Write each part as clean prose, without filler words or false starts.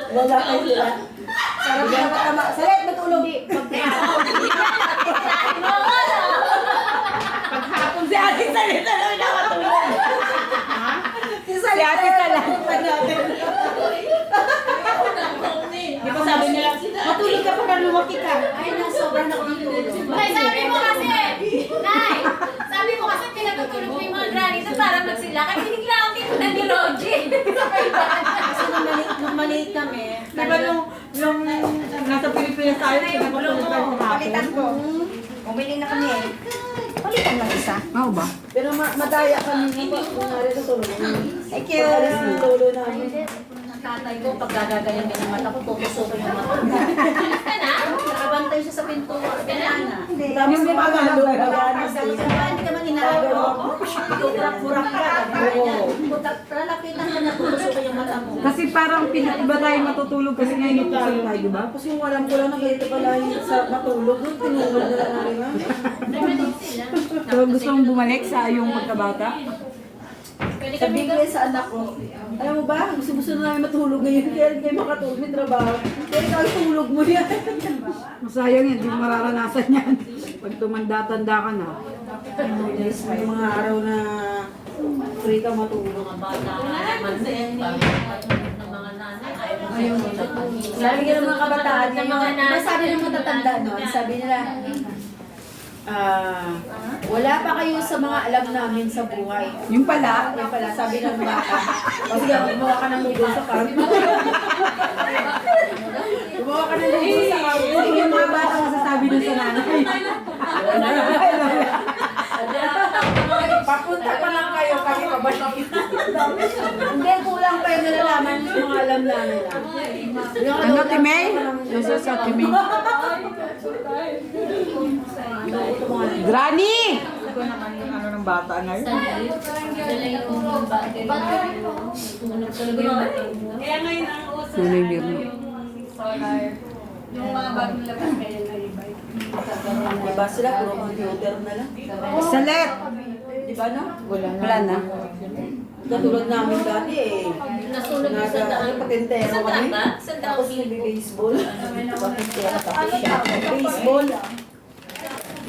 Wala kayo sila. Sarap na matama. Salit, matulog. Paghapon si Ate Salit na lang nakatulog. Si Ate Salit. Di ba sabi nila, matulog ka para lumaki ka. Ay, nasobra na ako ng tulog. Nay, sabi mo kasi, Nay, sabi mo kasi pinatutulog mo yung mga granny doon para magsila. Kasi bigla akong kinuha ni Roger. Kasi nung maliit kami. Di ba nung nasa Pilipinas tayo, pinapatulog tayo sa Palitan ko. Umili na kami eh. Palitan lang isa. Oo ba? Pero madaya kami kung nari sa tulog. Thank you. Alis ng lolo namin. Tatay ko, pag gagaganyan ng mata ko, tutusukin yung mata ko. Ka na? Nakabantay siya sa pinto. Pinana. Tapos may mga lolo. Hindi ka man inagawa ko. Burak-burak ka. Lalapitan ka na tutusukin yung mata mo. Kasi parang iba tayo matutulog kasi ngayon inutusan tayo, di ba? Tapos yung alam ko lang na ganito pala yung sa matulog. Tinulog na lang namin na. So gusto mong bumalik sa iyong pagkabata? Sabi ko sa anak ko, alam mo ba, gusto na namin matulog ngayon. Kaya hindi kayo makatulog, may trabaho. Kaya ikaw tulog mo yan. Masayang yan, di mo mararanasan yan. Pag tumanda-tanda ka na. Yes, may mga araw na free ka matulog. Sabi ka ng mga kabataan, sabi ng mga tatanda, no? Sabi nila, wala pa kayo sa mga alam namin sa buhay. Yung pala, Yan pala, sabi ng bata. O sige, gumawa ka ng lugo sa card. Gumawa ka ng lugo sa card. yung mga bata masasabi dun sa nanay. Papunta pa lang kayo, kami pabalik. Hindi, kulang kayo nalalaman yung mga alam namin. Ano, Timay? Nasa sa Timay. Granny! Ito naman yung ano ng bata ngayon. Kaya ngayon ang uso Nanay Mirno. yung mga bagong labas kaya na iba. Diba sila, puro computer na lang. Salet! Diba no? Wala na. Katulad namin dati eh. Nasunod yung sa daan. Patentero Sa kami. daan ba? Sa daan. Tapos nag-baseball. Patentero tapos siya. Baseball.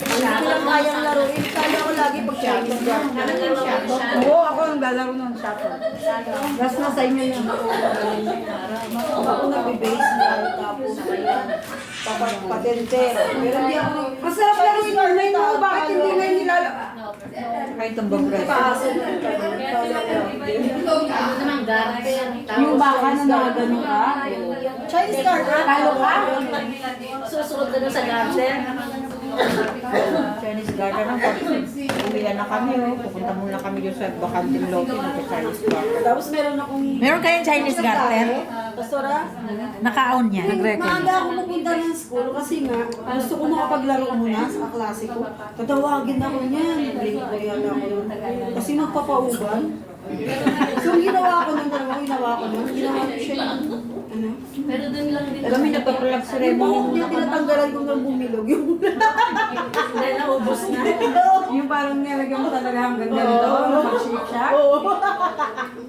Hindi ko lang kayang laruin. Kaya ako lagi pag Chinese garden. Oo, ako ang lalaro ng shuttle. Last na sa inyo yun. Ako nag-baseball tapos patentero. Pero hindi ako Masarap laruin yun. May mo, bakit hindi ngayon nilalaro? Kahit ang bagay. paasa ng Naman garden. Yung baka na nakagano ka? Chinese garden. Talo ka? Susunod na dun sa garden. Chinese garden ang pag uwian na kami, pupunta muna kami doon sa bakanting lobby ng Chinese garden. Tapos meron akong... Meron kayong Chinese garden? Pastora, Nakaon niya. maaga ako pupunta ng school kasi nga gusto ko makapaglaro muna sa kaklase ko. Tatawagin ako niyan. Late ko yata ako nun. Kasi magpapauban. So ginawa ko nung dalawa, ginawa ko siya yung ano? Pero dun lang din. Alam mo, nagpa-prolapse Yung remo. buhok niya, tinatanggalan ko ng bumilog. Yung Dahil naubos na. Yung parang nilagyan mo talaga hanggang ganito. Mag-shake siya.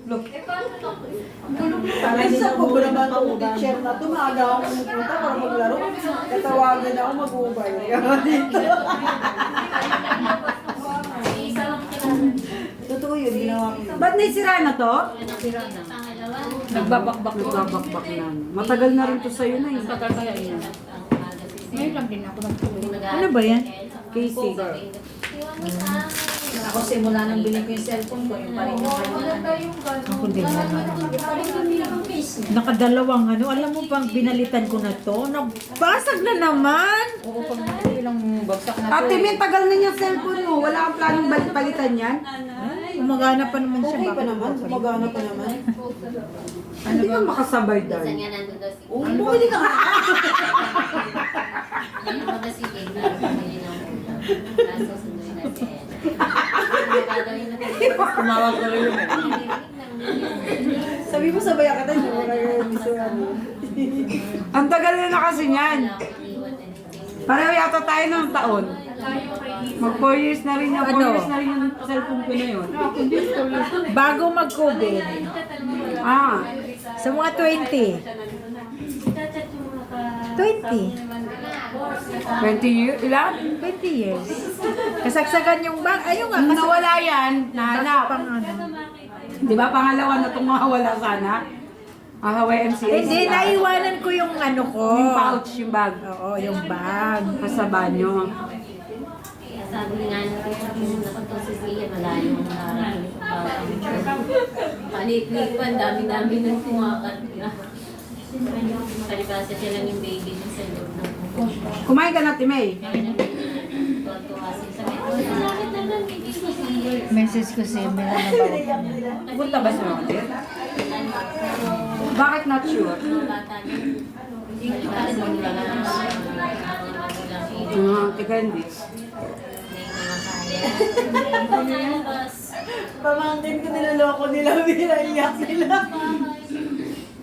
Look, Kasi sa po naman itong teacher na ito, maaga ako pumunta para maglaro. Tatawagan ako mag-ubay. Isa lang kailangan. Totoo yun, ginawa ko yun. Ba't naisira na to? Nasira na. Pangalawa. Nagbabakbak na. Matagal na rin to sa'yo na eh. Tagal kaya yun. ngayon lang din ako nagtulog. Ano ba yan? Casey. Ako simula nang bilhin ko yung cellphone ko, yung pa rin yung Ako din naman. Nakadalawang ano, alam mo bang binalitan ko na to? Nagbasag na naman! Oo, pag ilang bagsak na to. Ate, may tagal na yung cellphone mo. Wala kang planong palitan yan? Umagana pa naman siya. Okay pa bakit naman, babalik? gumagana pa naman. Hindi ka makasabay Minsan dahil. nga nandun daw si Bumili ka nga. Yung mga si Big na bumili ng ulam. Kaso sunduin na si Ed. Gagawin na tayo. Tumawag ko rin yun. Sabi mo sabayan ka tayo, hindi mo kayo miso ano. Ang tagal na kasi niyan. Pareho yata tayo ng taon. Mag 4 years na rin yung 4 Ano? years na rin yung cellphone ko na yun. Bago mag-COVID, Ah, sa mga 20, 20. 20 years? Ilan? 20 years. Kasagsagan yung bag. Ayun nga. Nung nawala yan, nahanap. Pang ano. Di ba pangalawa na itong mawawala sana? Hawaii MCA. Hindi, naiwanan ko yung ano ko. Yung pouch, yung bag. Oo, yung bag. Sa banyo. Sabi nga nung napunta si Sia, malayo ang harap. Panik-nik pa, dami-dami nang kumakat niya. Palibasa siya lang yung baby niya sa loob ng Kumain ka na, Timay. Message ko si Mila na bago. Punta ba sa hotel? Bakit not sure? Tika hindi. Pamangkin ko niloloko nila, iyak nila.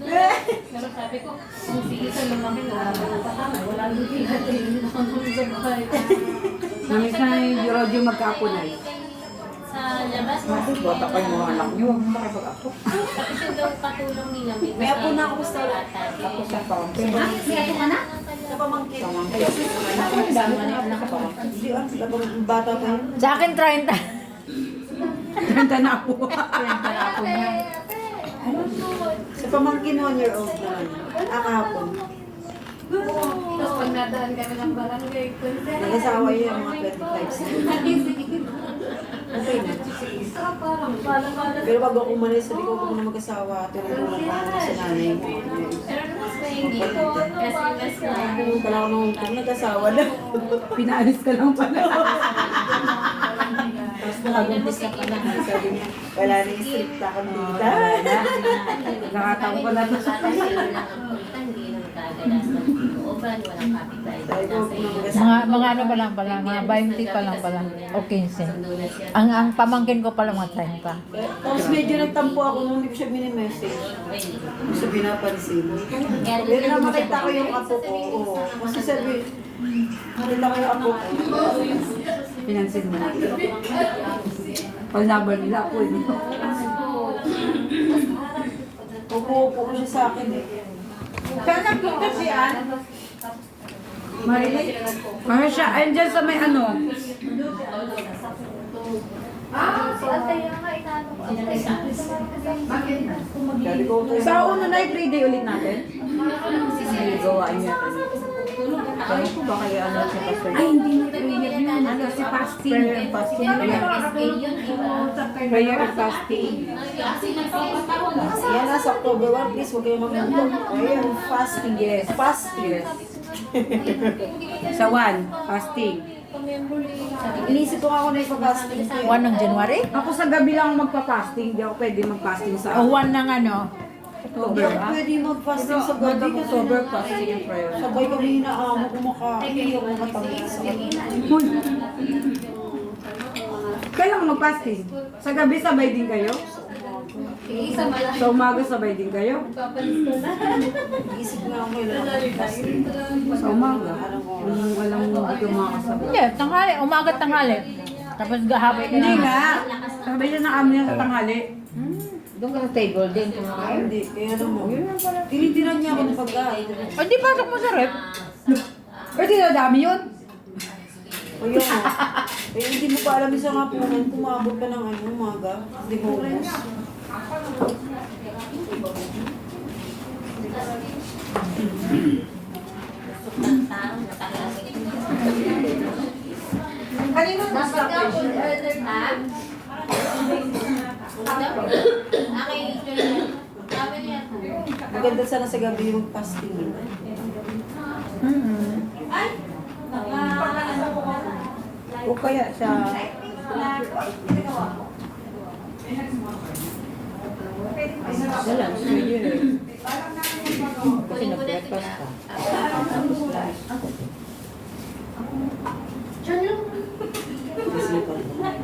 Pero sabi ko, kung sige sa lumaki, wala nang pinatrin ako sa bahay. Namiss na ni Rodio magkaapunay. Sa labas, Bota pa yung mga anak niyo, huwag mo makipag-apo. tapos yung daw patulong nila. May apo na ako sa Ako sa pamangkin. May apo ka na? Sa pamangkin. Dami na yung anak ko. Hindi ah, labang bata pa yun. Sa akin, 30. Ganda na ako. ako niya. Sa pamangkin 1 year old naman. Kahapon. Tapos pag nadaan kami ng barangay, consent. Nag-asawa yun mga 25. Okay na. Pero bago ako umalis, sabi ko kung na mag-asawa, tinutulong ko naman sa nanay mo. Pero naman sa hindi ko, kasi mas na. Kung pala ako nung nag-asawa na. Pinaalis ka lang pala. Tapos nakabuntis na pala. Sabi niya, wala na yung strict ako dita. Nakataon ko na to. Sabi ko kung na mag-asawa. Mga ano pa lang pala, mga 20 pa lang pala. O 15. Ang pamangkin ko pala mga 30. Tapos medyo nagtampo ako nung hindi ko siya mini-message. Hindi siya pinapansin. Pero na makita ko yung apo ko. Oo. Kasi sabi, makita ko yung apo ko. Pinansin mo na. Pag-number nila ako eh. Upo-upo ko siya sa akin eh. Kaya nagpunta si Ann. Marilia. Siya, ayun dyan sa may ano. Sabi ko, Sa una na yung 3-day ulit natin. May gawain niya. Kaya ko ba kaya ano si Pastor? Ay, hindi na ano si fasting. Prayer and fasting. Prayer and fasting. yan nasa October 1, please huwag kayong magmundok. Prayer and fasting, yes. Fasting. Sa 1, fasting. Inisip ko nga ako na ipapasting ko. 1 ng January? Ako sa gabi lang magpa-fasting. Hindi ako pwede mag-fasting sa O 1 ng ano? Hindi ako pwede mag-fasting sa gabi kasi October fasting and prayer. sabay kami hinaamo kumakain ako makatamit sa Kailan mag-fasting? Sa gabi sabay din kayo? Sa umaga sabay din kayo? Isip nga ako kailan mag-fasting. Sa umaga. Walang hindi ko makakasabay. Hindi, tanghali. Umaga tanghali. Tapos gahapon ka Hindi na. nga. Sabay siya na kami sa tanghali. Doon ka sa table din. Hindi, kaya ano mo. Tinitiran niya ako ng pagkain. O di pasok mo sa rep. Pwede na dami yun. Ayun mo. Eh, hindi mo pa alam sa hapunan, kumabot ka ng ano, umaga. Hindi mo ubus. Kanino mo Dapat ka full order ha? Sabi niya po. Maganda sana sa gabi yung fasting. O kaya sa... Wala, pwede rin. Kasi nag-breakfast ka.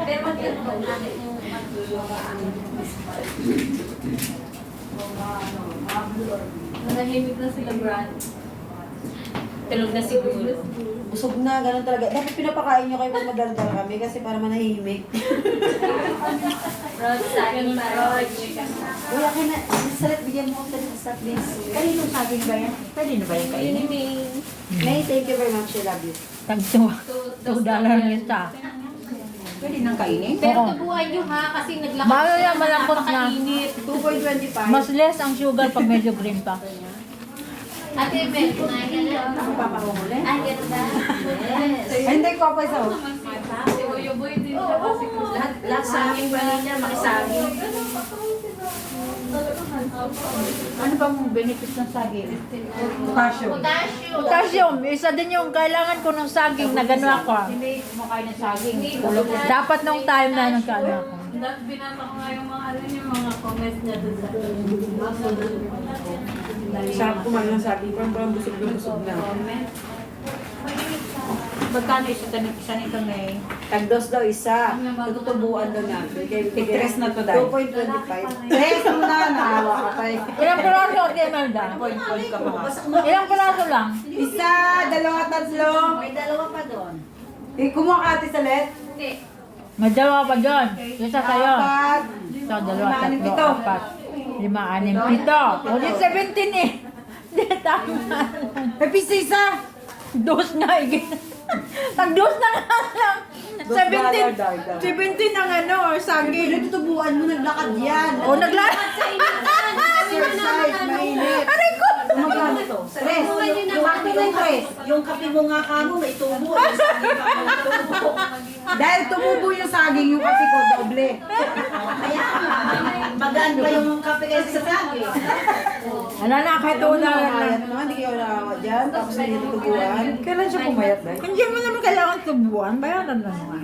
Pero mag-yun Nahimik na sila, Brad. Tulog na siguro. Busog na, ganun talaga. Dapat pinapakain niyo kayo pag madaldal kami kasi para manahimik. Rod, saging Rod. Wala ka na, salat, bigyan mo ako sa please. Kaninong saging ba yan? Pwede na ba yung kainin? May, thank you very much, I love you. Tag $2 yung isa. Pwede nang kainin? Pero Oo. tubuhan nyo ha, kasi naglakad Bago siya, yan, malambot na. napakainit. 2.25. Mas less ang sugar pag medyo green pa. Ate Bel, kumain ka na. Ako papakahuli. Ay, gano'n ba? Yes. Hindi ko pa isa. Si Uyo Boy din siya kasi lahat sa amin wala niya, makisaging. Ano bang benefits ng saging? Potassium. Potassium. Potassium, isa din yung kailangan ko ng saging na gano'n ako. Hindi kumakain ng saging. Dapat nung time na nagkaano ako. Binata ko nga yung mga mga comments niya doon sa Sarap kumain ng sabi ko, parang busog na. Magkano isa nito May? Tagdos daw isa. Tutubuan daw natin. Tigres na to, Day. 2.25. Tres mo na, naawa ka pa eh. Ilang piraso, Ate Imelda? Point ka pa ha. Ilang piraso lang? Isa, dalawa, tatlo. May dalawa pa doon. Kumuha ka ate sa let. Hindi. May dalawa pa dyan. Isa sa'yo. Apat. Ito, dalawa, Lima, anim, tatlo, pito. apat. 5, 6, 7. Ulit 17 eh. Hindi, tama. May pisa isa. Dos na eh. Tag-dos na nga lang. 17. 17 ang ano, saging. Tutubuan mo, naglakad yan. O, naglalakad. Exercise, mainit. Aray ko! Magkano to? Tres. Yung kape mo, tres. Yung kape mo nga kamo, may tubo. Yung saging pa may tubo. Dahil tumubo yung saging, yung kape ko, doble. Kaya, magaan pa yung kape kasi sa saging. Ano na, kahit una Nakakayat lang. naman, hindi kayo nakawa dyan. Tapos hindi tutubuan. Kailan siya pumayat, Day? Hindi mo naman kailangan tubuan. Bayaran lang naman.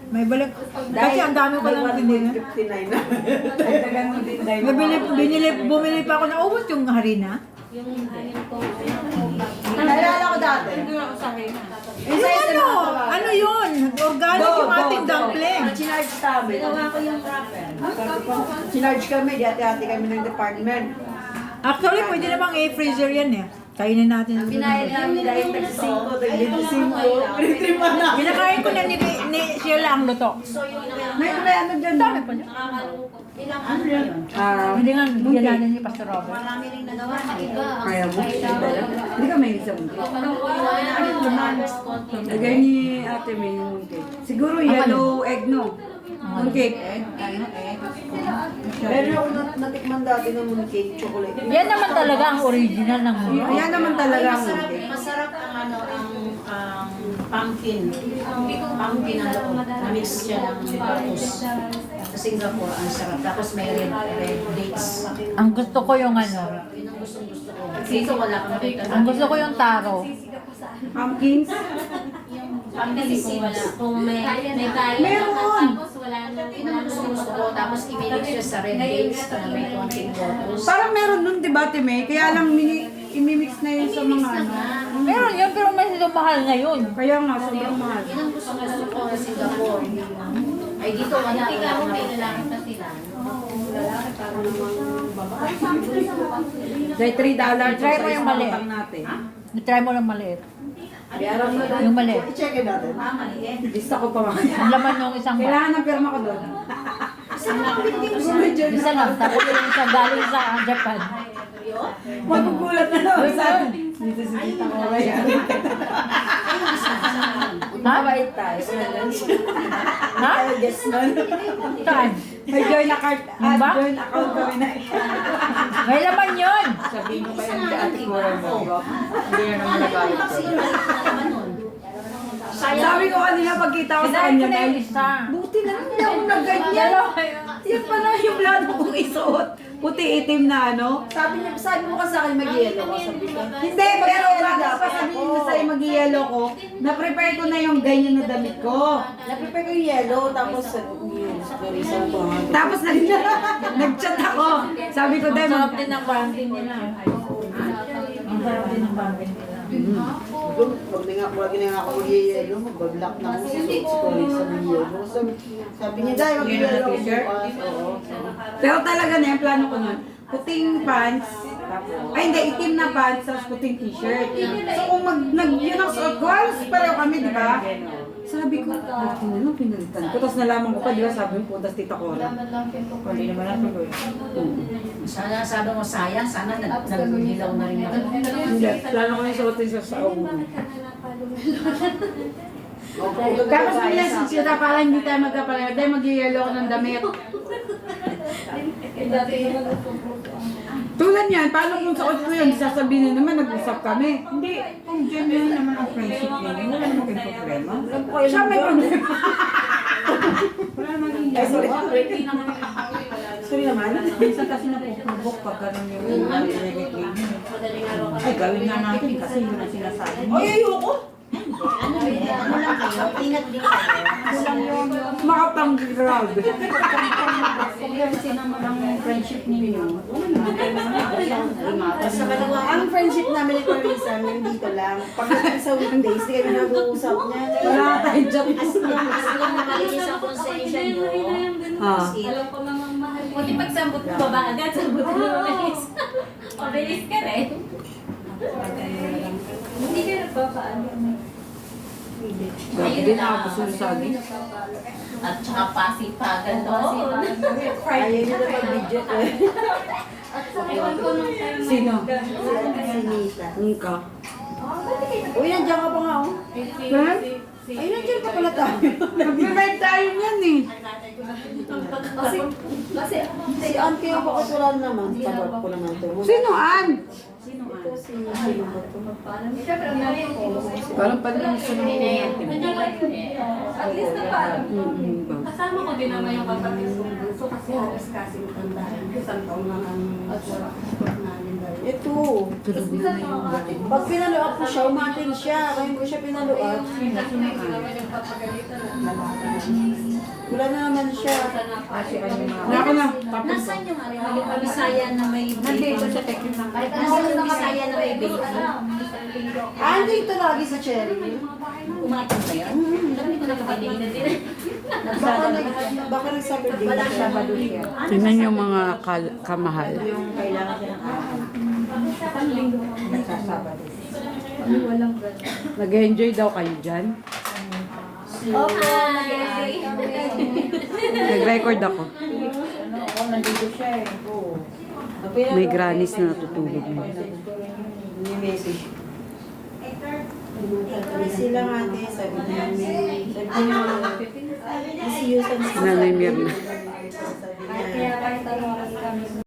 May balik. Kasi ang dami ko lang pinili. 1.59 na. Dagdagan mo din, Day. Bumili pa ako na ubos yung harina. Nalala ko dati. Yung ano yun? Organic yung ating dumpling. Chinarge kami. Ginawa ko yung wrapper. Chinarge kami, di ate-ate kami ng department. Actually, pwede namang i-freezer yan eh. Kainin natin. Binayad namin dahil tag-5, tag-25. Kinakain ko na ni Sheila ang luto. May ano dyan? Dami pa niya. Ilang ano yun? Hindi nga, bigyan natin ni Pastor Robert. Marami rin nagawa ng iba. Kaya mo? Hindi ka may isang Lagay ni ate may yung cake. Siguro yellow egg, no? Mooncake. Meron ako natikman dati ng mooncake, chocolate. Yan naman talaga ang original ng mundo. Ayan naman talaga ang mooncake. Masarap ang ano, ang pumpkin. Pumpkin ang loob. Na-mix siya ng bangus. Sa Singapore, ang sarap. Tapos may red dates. Ang gusto ko yung ano, Yun ang gustong-gusto ko. Dito wala kang makita. ang gusto ko yung taro. Pumpkins. Kasi wala. Kung may kaya Meron! tapos wala na. Yun ang gustong-gusto ko. Tapos i-mix siya sa red dates na may konting lotus. Parang meron nun, di ba, Timay? Kaya lang imimix na yun sa mga ano. Meron yun, pero may mahal ngayon. Kaya nga, sobrang mahal. Yun ang gusto ko sa Singapore. Ay dito wala. Ikaw may lalaki pa sila. Dahil $3 Try mo yung mali. natin. Try mo lang maliit. Bayaran mo doon. Yung mali. I-check natin. Lista ko pa mga. Ang laman yung isang Kailangan ng pirma ko doon. isa lang. Tapos yung isa galing sa Japan. Magugulat na lang. Dito si Tita ko. Ha? Mabait tayo. Ha? Yes, man. Saan? May join account. Yung ba? Join account kami na. May laman yun. Sabihin mo pa yung dati ko rin mo. Hindi na naman nagayot ko. Sabi ko kanina pagkita ko sa Kinain ko kanya. na yung isa. Buti na hindi ako nag-ganyan. Yan pala yung plano kong isuot. Puti-itim na ano. Sabi mo kasi sa akin mag-yelo ko. Sabi ko. Hindi, pero bago pa sabihin mo sa'yo mag-yelo ko, na-prepare ko na yung ganyan na damit ko. Na-prepare ko yung yellow, tapos tapos nag-chat ako. Sabi ko, Ang Dem, sarap din ng bonding nila. Ang sarap din ng bonding nila. Wag na nga ako mag-yelo, mag-block na ako sa suits ko sa yelo. Sabi niya, dahil mag-yelo ko bukas. Pero talaga na yung plano ko nun, puting pants, ay hindi, itim na pants, tapos puting t-shirt. So kung yun ang suot ko, halos pareho kami, di ba? Sabi ko, ano, pinalitan ko. Tapos nalaman ko pa, di ba, sabi mo, puntas Tita Cora. Hindi naman natuloy. Sana sabi mo sayang, sana naghilaw na rin ako. Hindi, plano ko yung suotin sa saong. Tapos nila sila para hindi tayo magkapareho. Dahil mag-yelo ako ng damit. Tulad yan, paano kung suot ko yun, sasabihin na naman, nag-usap kami. Hindi, kung genuine naman ang friendship ninyo, wala naman kayong problema. Siya may problema. Wala naman yung Sorry. Sorry naman. minsan kasi napupubok pag ganun yung narinig ninyo. Ay, gawin nga natin kasi yun ang sinasabi. Ay, ayoko. Ano lang kayo, ingat din kayo. Makatanggi, grabe. Kasi naman ang friendship ninyo, wala naman kayo Basta malawa, Ang friendship namin ni Clarissa, dito lang. Pagdating sa weekdays, di kami nag-uusap niya. wala tayong job. as long na malinis ang konsensya nyo, Ah. Alam ko namang mahal. Buti pag sambot mo ba agad, sambot mo mabilis. Mabilis ka rin. Hindi ka nagpapaano. Grabe din ako gusto ng saging. At saka pasipagan doon. Ayaw niya na pag-video ko. Ewan ko nung time na Sino? Si Nita. Ngka. Uy, nandiyan ka pa nga, oh. Ay, nandiyan pa pala tayo. Nag-revive tayo niyan eh. Kasi, Si Aunt kayo, bakit wala naman? Tabot ko naman to. Sino An? Ito, sino ba to? syempre, ang dami ko. Parang palinis ko ng At least na parang. Mm-hmm. Kasama ko din naman yung kapatid ko. So kasi halos kasi tandaan. Isang taon na ang Ito. Pag pinalo-up ko siya, umating siya. Kaya ko siya pinalo-up. Wala na naman siya. Nako na, tapos. Nasaan yung Bisaya na may Nandito sa Tekino. Kahit nasaan yung Bisaya na may baby? Ah, dito lagi sa Cherry. Umatong ba yun? Alam ko nakabili na din. Baka nag-Saturday. Wala siya ba doon siya? Tingnan yung mga kamahal. Yung kailangan siya ng Nagsasabado. Nag-enjoy daw kayo dyan. Okay. Nag-record ako. Oo, nandito siya eh. Oo. May granis na natutulog mo. May message. Sila nga ate, sabi niya, sabi niya, see you sa Nanay Mirna. Sabi niya, Kaya kahit ano oras kami